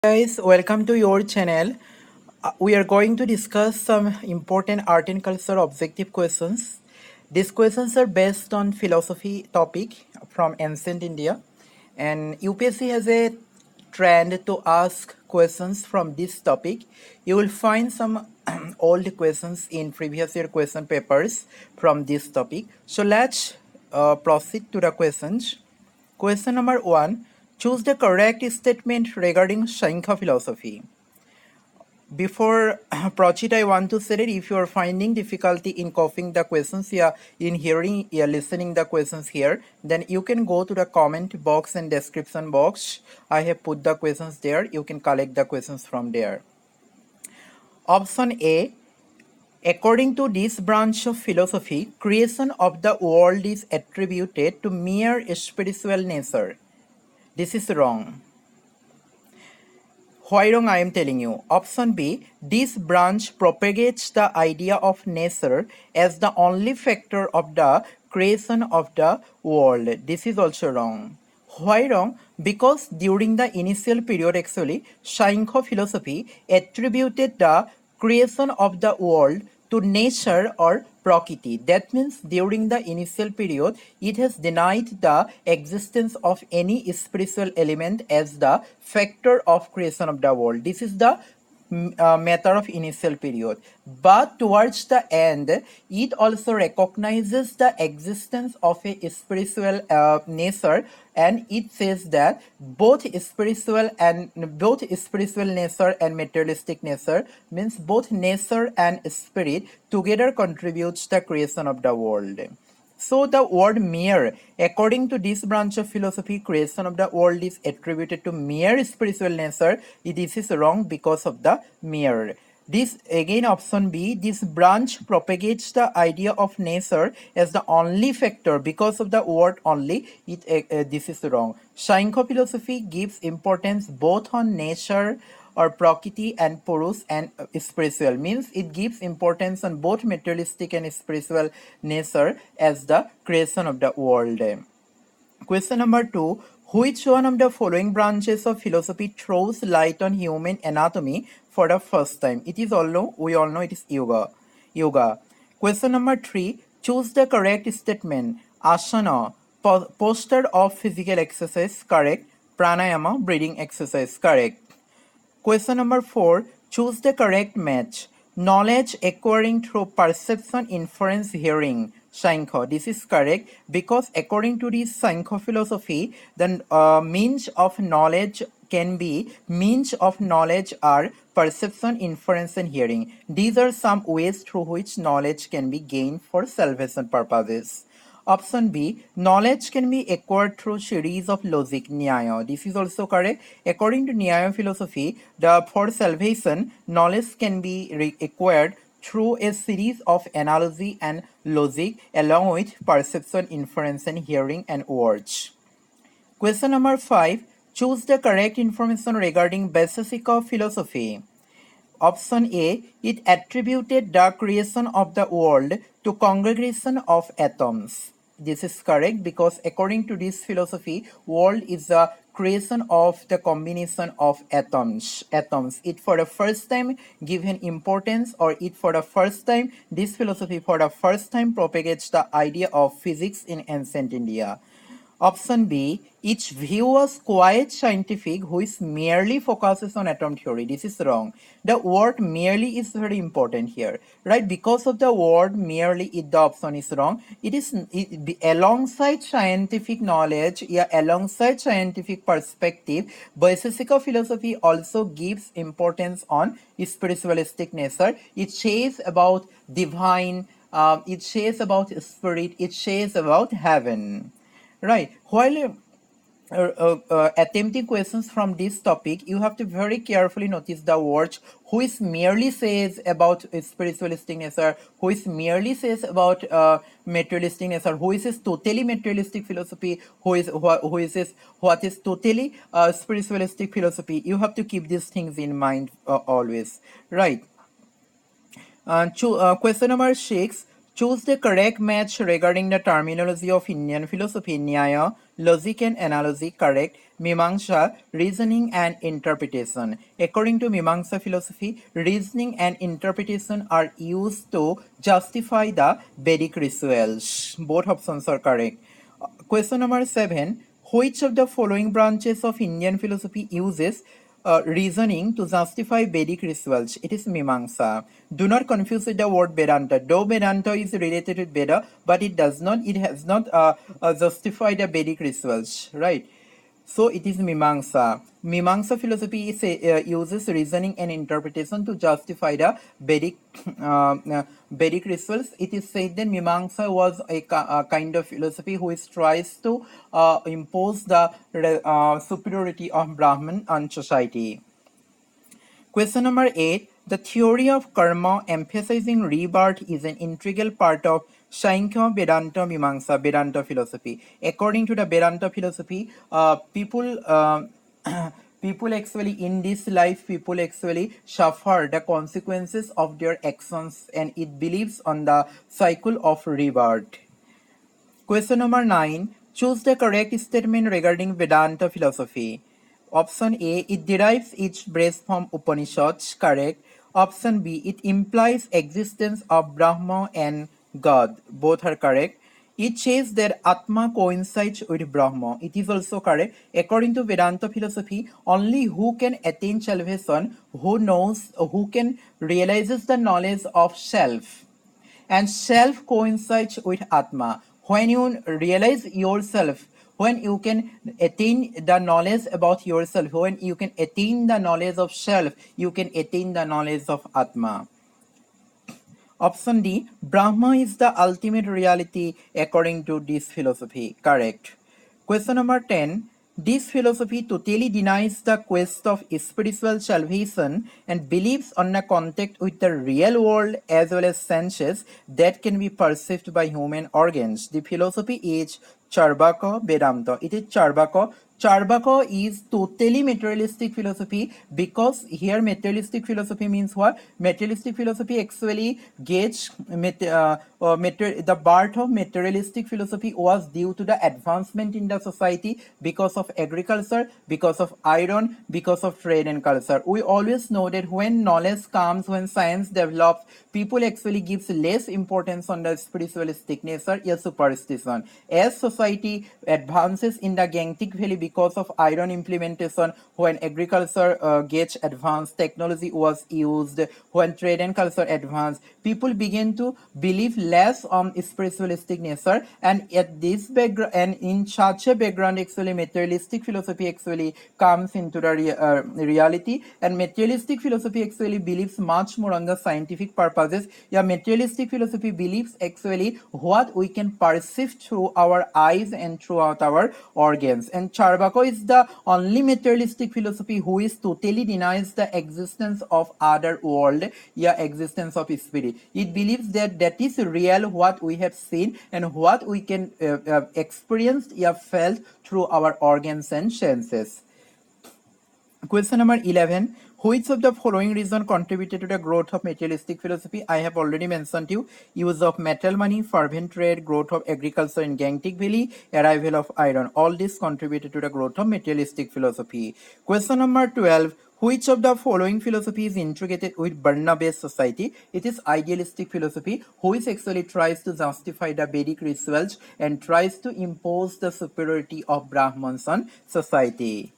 Guys, welcome to your channel. We are going to discuss some important art and culture objective questions. These questions are based on philosophy topic from ancient India, and UPSC has a trend to ask questions from this topic. You will find some old questions in previous year question papers from this topic. So let's proceed to the questions. Question number 1. Choose the correct statement regarding Samkhya philosophy. Before proceed, I want to say that if you are finding difficulty in copying the questions here, in hearing, listening the questions here, then you can go to the comment box and description box. I have put the questions there. You can collect the questions from there. Option A. According to this branch of philosophy, creation of the world is attributed to mere spiritual nature. This is wrong. Why wrong I am telling you. Option B, this branch propagates the idea of nature as the only factor of the creation of the world. This is also wrong. Why wrong? Because during the initial period actually, Samkhya philosophy attributed the creation of the world to nature or prakriti. That means during the initial period, it has denied the existence of any spiritual element as the factor of creation of the world. This is the matter of initial period, but towards the end it also recognizes the existence of a spiritual nature, and it says that both spiritual nature and materialistic nature, means both nature and spirit together contributes the creation of the world. So the word mere, according to this branch of philosophy, creation of the world is attributed to mere spiritual nature. This is wrong because of the mere. This again option B, this branch propagates the idea of nature as the only factor because of the word only. This is wrong. Samkhya philosophy gives importance both on nature or prakriti and porous and spiritual, means it gives importance on both materialistic and spiritual nature as the creation of the world. Question number 2. Which one of the following branches of philosophy throws light on human anatomy for the first time? It is we all know it is yoga. Question number 3. Choose the correct statement. Asana, posture of physical exercise, correct. Pranayama, breathing exercise, correct. Question number 4. Choose the correct match. Knowledge acquiring through perception, inference, hearing. Samkhya. This is correct because according to this Samkhya philosophy, the means of knowledge are perception, inference, and hearing. These are some ways through which knowledge can be gained for salvation purposes. Option B, knowledge can be acquired through series of logic, Nyaya. This is also correct. According to Nyaya philosophy, for salvation, knowledge can be acquired through a series of analogy and logic along with perception, inference, and hearing and words. Question number 5. Choose the correct information regarding Vaisheshika philosophy. Option A, it attributed the creation of the world to congregation of atoms. This is correct because according to this philosophy, world is the creation of the combination of atoms. It for the first time given importance, or it for the first time, this philosophy for the first time propagates the idea of physics in ancient India. Option B, its view was quite scientific, which merely focuses on atom theory. This is wrong. The word merely is very important here, right? Because of the word merely, the option is wrong. Alongside scientific knowledge, alongside scientific perspective, Vaisheshika philosophy also gives importance on spiritualistic nature. It says about divine, it says about spirit, it says about heaven. Right. While attempting questions from this topic, you have to very carefully notice the words which merely says about spiritualistic nature, which merely says about materialistic nature, who is totally materialistic philosophy, who is what is totally spiritualistic philosophy. You have to keep these things in mind always. Right. Question number 6. Choose the correct match regarding the terminology of Indian philosophy. Nyaya, logic and analogy, correct. Mimamsa, reasoning and interpretation. According to Mimamsa philosophy, reasoning and interpretation are used to justify the Vedic rituals. Both options are correct. Question number 7. Which of the following branches of Indian philosophy uses reasoning to justify Vedic rituals? It is Mimamsa. Do not confuse with the word Vedanta. Though Vedanta is related with Veda, but it has not justified the Vedic rituals, right? So it is Mimamsa. Mimamsa philosophy uses reasoning and interpretation to justify the Vedic rituals. It is said that Mimamsa was a kind of philosophy which tries to impose the superiority of Brahman on society. Question number 8. The theory of karma emphasizing rebirth is an integral part of Samkhya Vedanta Mimamsa Vedanta philosophy. According to the Vedanta philosophy, people actually in this life, people actually suffer the consequences of their actions, and it believes on the cycle of rebirth. Question number 9. Choose the correct statement regarding Vedanta philosophy. Option A. It derives its breath from Upanishads. Correct. Option B. It implies existence of Brahma and God. Both are correct. It says that Atma coincides with Brahma. It is also correct. According to Vedanta philosophy, only who can attain salvation, who can realizes the knowledge of self, and self coincides with Atma. When you realize yourself, when you can attain the knowledge about yourself, when you can attain the knowledge of self, you can attain the knowledge of Atma. Option D, Brahma is the ultimate reality according to this philosophy. Correct. Question number 10. This philosophy totally denies the quest of spiritual salvation and believes on a contact with the real world as well as senses that can be perceived by human organs. The philosophy is Charvaka Vedanta. It is Charvaka. Charvaka is totally materialistic philosophy, because here materialistic philosophy means what? Materialistic philosophy actually gets the birth of materialistic philosophy was due to the advancement in the society because of agriculture, because of iron, because of trade and culture. We always know that when knowledge comes, when science develops, people actually gives less importance on the spiritualistic nature, yes, superstition. As society advances in the Gangetic Valley because of iron implementation, when agriculture gets advanced, technology was used, when trade and culture advanced, people begin to believe less on spiritualistic nature, and at this background, and in such a background, actually materialistic philosophy actually comes into the reality, and materialistic philosophy actually believes much more on the scientific purposes. Yeah, materialistic philosophy believes actually what we can perceive through our eyes and throughout our organs. And Charvaka is the only materialistic philosophy who is totally denies the existence of other world, yeah, existence of spirit. It believes that that is real, what we have seen and what we can experience, yeah, felt through our organs and senses. Question number 11. Which of the following reason contributed to the growth of materialistic philosophy? I have already mentioned to you. Use of metal money, fervent trade, growth of agriculture in Gangetic Valley, arrival of iron. All this contributed to the growth of materialistic philosophy. Question number 12. Which of the following philosophy is integrated with Varna-based society? It is idealistic philosophy, which actually tries to justify the Vedic rituals and tries to impose the superiority of Brahmans on society.